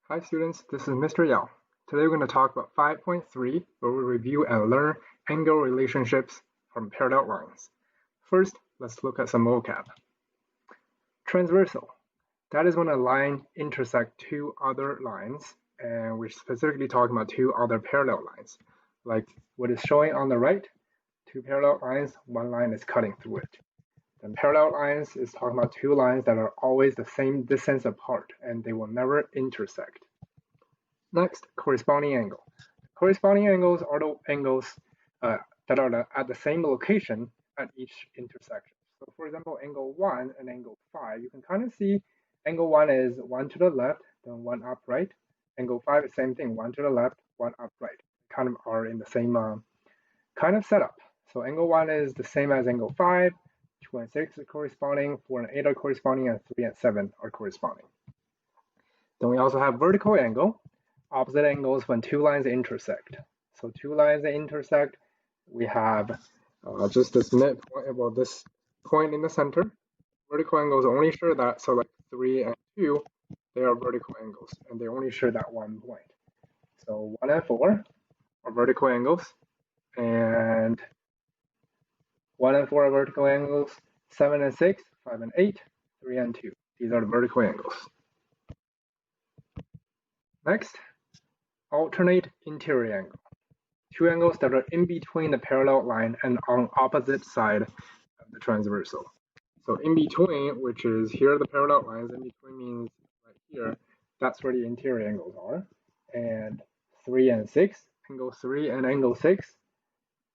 Hi students, this is Mr. Yao. Today we're going to talk about 5.3 where we review and learn angle relationships from parallel lines. First, let's look at some vocab. Transversal. That is when a line intersects two other lines, and we're specifically talking about two other parallel lines. Like what is showing on the right, two parallel lines, one line is cutting through it. Then parallel lines is talking about two lines that are always the same distance apart and they will never intersect. Next, corresponding angle. Corresponding angles are the angles that are at the same location at each intersection. So for example, angle 1 and angle 5, you can kind of see angle 1 is 1 to the left, then 1 upright. Angle 5 is same thing, 1 to the left, 1 upright. Kind of are in the same kind of setup. So angle 1 is the same as angle 5, 2 and 6 are corresponding, 4 and 8 are corresponding, and 3 and 7 are corresponding. Then we also have vertical angle, opposite angles when two lines intersect. So two lines that intersect, we have just this midpoint, well, this point in the center. Vertical angles only share that, so like 3 and 2, they are vertical angles, and they only share that one point. So 1 and 4 are vertical angles, and 1 and 4 are vertical angles, 7 and 6, 5 and 8, 3 and 2. These are the vertical angles. Next, alternate interior angle. Two angles that are in between the parallel line and on opposite side of the transversal. So in between, which is here the parallel lines, in between means right here, that's where the interior angles are. And 3 and 6, angle 3 and angle 6,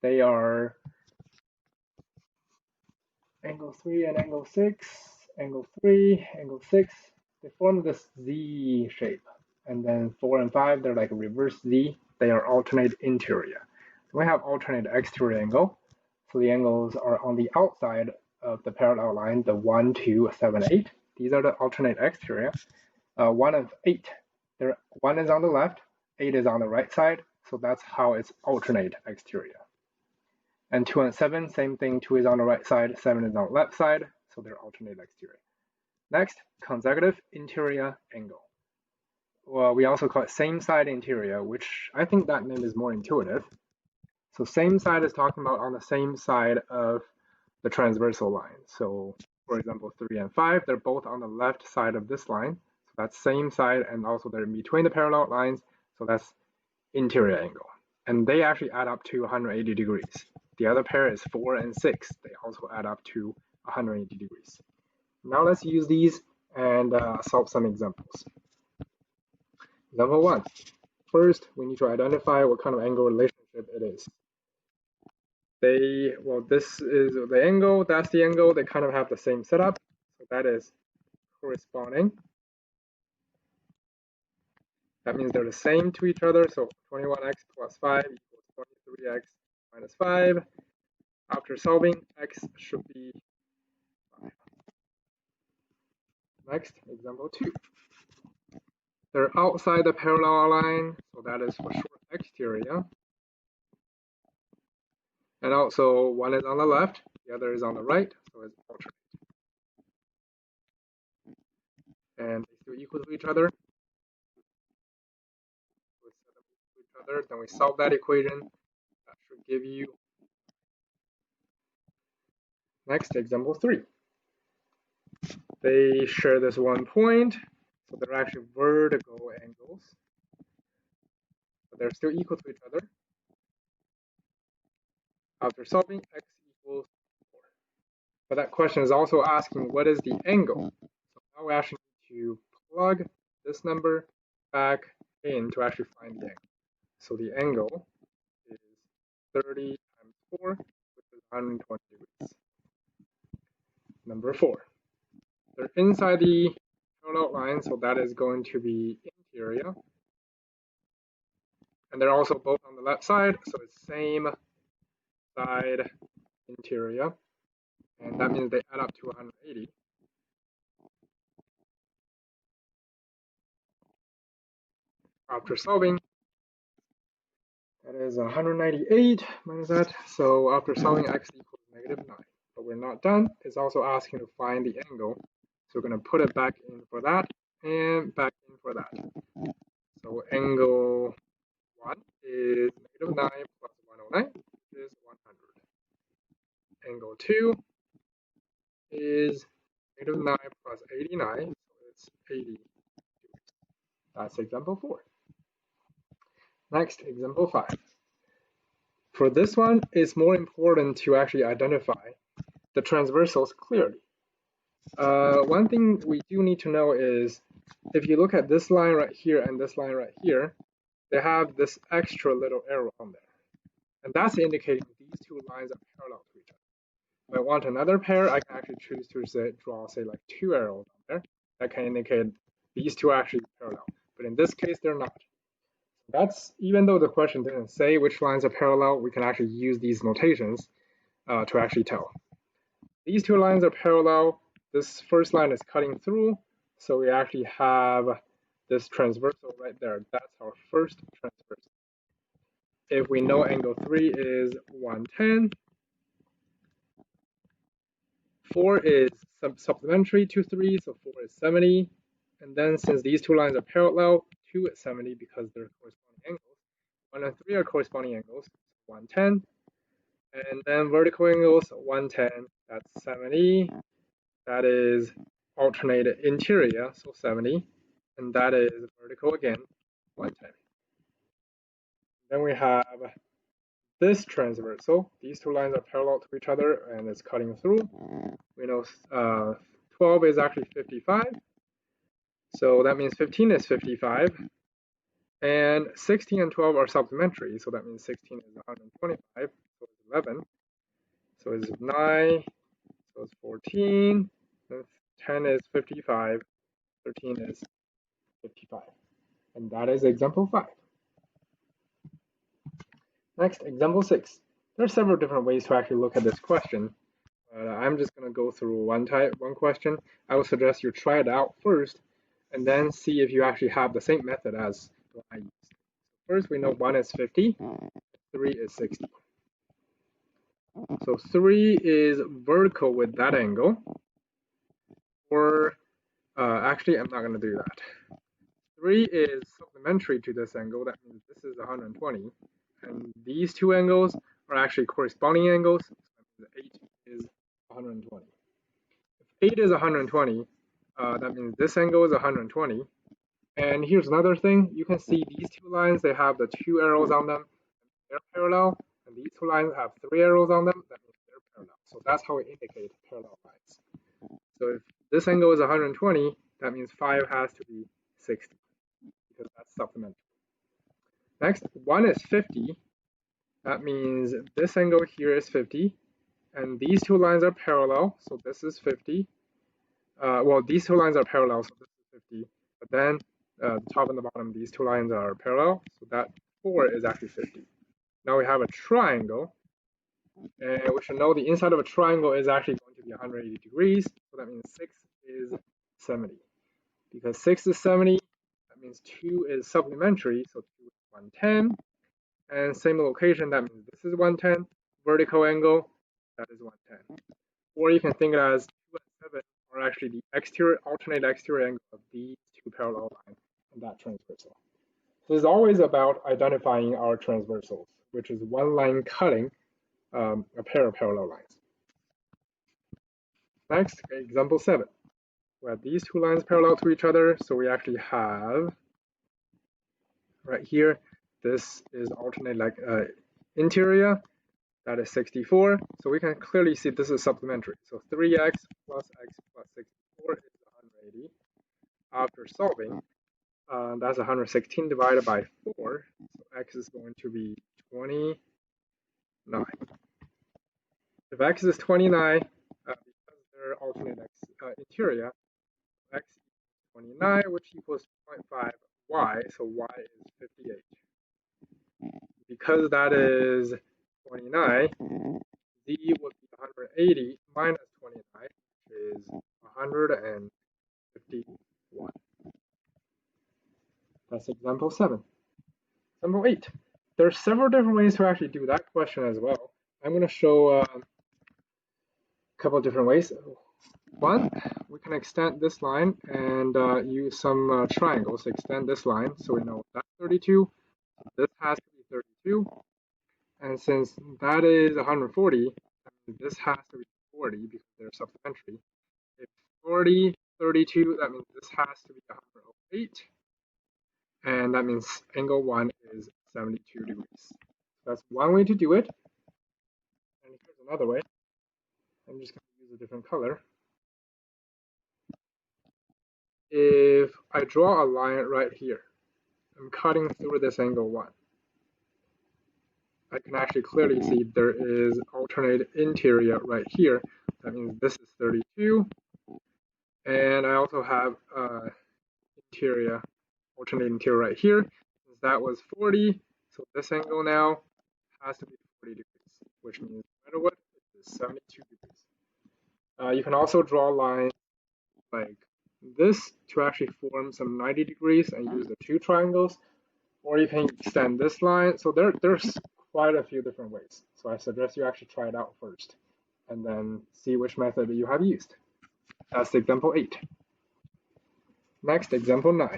they are angle 3 and angle 6, angle 3, angle 6, they form this Z shape. And then 4 and 5, they're like a reverse Z. They are alternate interior. We have alternate exterior angle. So the angles are on the outside of the parallel line, the 1, 2, 7, 8. These are the alternate exterior. 1 and 8, 1 is on the left, 8 is on the right side. So that's how it's alternate exterior. And 2 and 7, same thing, 2 is on the right side, 7 is on the left side. So they're alternate exterior. Next, consecutive interior angle. Well, we also call it same side interior, which I think that name is more intuitive. So same side is talking about on the same side of the transversal line. So for example, 3 and 5, they're both on the left side of this line. So that's same side, and also they're in between the parallel lines. So that's interior angle. And they actually add up to 180 degrees. The other pair is 4 and 6. They also add up to 180 degrees. Now let's use these and solve some examples. Example 1. First, we need to identify what kind of angle relationship it is. This is the angle, that's the angle, they kind of have the same setup. So that is corresponding. That means they're the same to each other. So 21x plus 5 equals 23x minus 5. After solving, x should be 5. Next, example 2. They're outside the parallel line, so that is for sure exterior. And also one is on the left, the other is on the right, so it's alternate. And they still equal to each other. We set them equal to each other, then we solve that equation. That should give you. Next, example 3. They share this one point, so they're actually vertical angles. But they're still equal to each other. After solving, x equals 4. But that question is also asking what is the angle. So now we actually need to plug this number back in to actually find the angle. So the angle is 30 times 4, which is 120 degrees. Number 4. They're inside the parallel line, so that is going to be interior. And they're also both on the left side, so it's same side interior. And that means they add up to 180. After solving, that is 198 minus that. So after solving, x equals -9. But we're not done. It's also asking to find the angle. So we're going to put it back in for that and back in for that. angle 1 is -9 plus 109, which is 100. Angle 2 is -9 plus 89, so it's 80 degrees. That's example 4. Next, example 5. For this one, it's more important to actually identify the transversals clearly. One thing we do need to know is, if you look at this line right here and this line right here, they have this extra little arrow on there. And that's indicating these two lines are parallel to each other. If I want another pair, I can actually choose to draw, say, like 2 arrows on there. That can indicate these two are actually parallel. But in this case, they're not. That's, even though the question didn't say which lines are parallel, we can actually use these notations to actually tell. These two lines are parallel. This first line is cutting through, so we actually have this transversal right there. That's our first transversal. If we know angle 3 is 110, 4 is supplementary to 3, so 4 is 70. And then since these two lines are parallel, 2 is 70 because they're corresponding angles. 1 and 3 are corresponding angles, 110. And then vertical angles, 110, that's 70. That is alternated interior, so 70. And that is vertical again, 110. Then we have this transversal. These two lines are parallel to each other and it's cutting through. We know 12 is actually 55. So that means 15 is 55. And 16 and 12 are supplementary. So that means 16 is 125. So it's 11. So it's 9. So it's 14. 10 is 55. 13 is 55. And that is example 5. Next, example 6. There are several different ways to actually look at this question. I'm just going to go through one question. I would suggest you try it out first, and then see if you actually have the same method as the one I used. First, we know 1 is 50, 3 is 60. So 3 is vertical with that angle, or actually, I'm not going to do that. 3 is supplementary to this angle. That means this is 120. And these two angles are actually corresponding angles. So 8 is 120. If 8 is 120, that means this angle is 120. And here's another thing. You can see these two lines, they have the 2 arrows on them. They're parallel. And these two lines have 3 arrows on them. That means they're parallel. So that's how we indicate parallel lines. So if this angle is 120, that means 5 has to be 60, because that's supplementary. Next, 1 is 50. That means this angle here is 50. And these two lines are parallel. So this is 50. Well, these two lines are parallel, so this is 50. But then the top and the bottom, these two lines are parallel. So that 4 is actually 50. Now we have a triangle. And we should know the inside of a triangle is actually going to be 180 degrees. So that means 6 is 70. Because 6 is 70, that means 2 is supplementary. So 2 is 110. And same location, that means this is 110. Vertical angle, that is 110. Or you can think it as 2 and 7 are actually the exterior, alternate exterior angle of these two parallel lines and that transversal. So it's always about identifying our transversals, which is one line cutting a pair of parallel lines. Next, example 7. We have these two lines parallel to each other, so we actually have right here, this is alternate like interior, that is 64. So we can clearly see this is supplementary. So 3x plus x plus 64 is 180. After solving, that's 116 divided by 4. So x is going to be 29. If x is 29, because they're alternate interior, x is 29, which equals 0.5y, so y is 58. Because that is 29, z would be 180 minus 29, which is 151. That's example 7. Example 8. There are several different ways to actually do that question as well. I'm going to show a couple of different ways. One, we can extend this line and use some triangles to extend this line. So we know that's 32. This has to be 32. And since that is 140, this has to be 40 because they're supplementary. If 40, 32, that means this has to be 108. And that means angle 1 is 72 degrees. So that's one way to do it. And here's another way. I'm just going to use a different color. If I draw a line right here, I'm cutting through this angle 1. I can actually clearly see there is alternate interior right here. That means this is 32. And I also have interior, alternate interior right here. Since that was 40, so this angle now has to be 40 degrees, which means no matter what, it is 72 degrees. You can also draw lines like this to actually form some 90 degrees and use the two triangles, or you can extend this line. So there's quite a few different ways. So I suggest you actually try it out first and then see which method you have used. That's example 8. Next, example 9.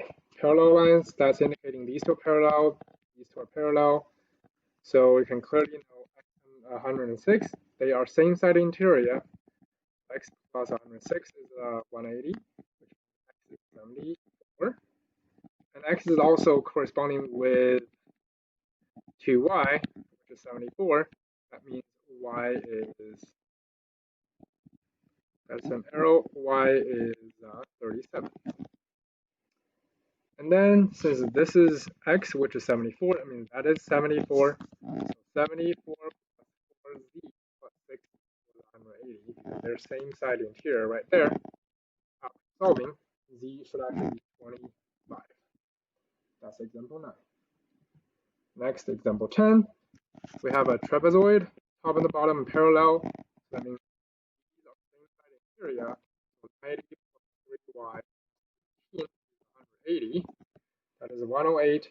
Parallel lines, that's indicating these two are parallel, these two are parallel. So we can clearly know x and 106, they are same side interior. X plus 106 is 180, which x is 74. And x is also corresponding with 2y, which is 74. That means y is, that's an arrow, y is 37. And then since this is x, which is 74, I mean that is 74. So 74 plus 4z plus 6 is 180. Because they're same side interior right there. After solving, z should actually be 25. That's example 9. Next, example 10. We have a trapezoid, top and the bottom parallel. So that means these are same side interior. So 90 plus 3y is 180. That is 108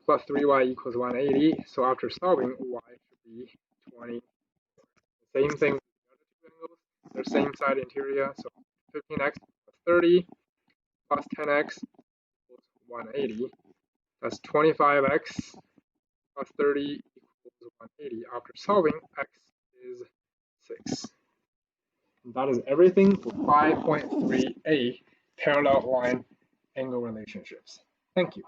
plus 3y equals 180. So after solving, y should be 20. The same thing with the other two angles. They're same side interior. So 15x plus 30 plus 10x equals 180. That's 25x plus 30 equals 180. After solving, x is 6. And that is everything for 5.3a parallel line angle relationships. Thank you.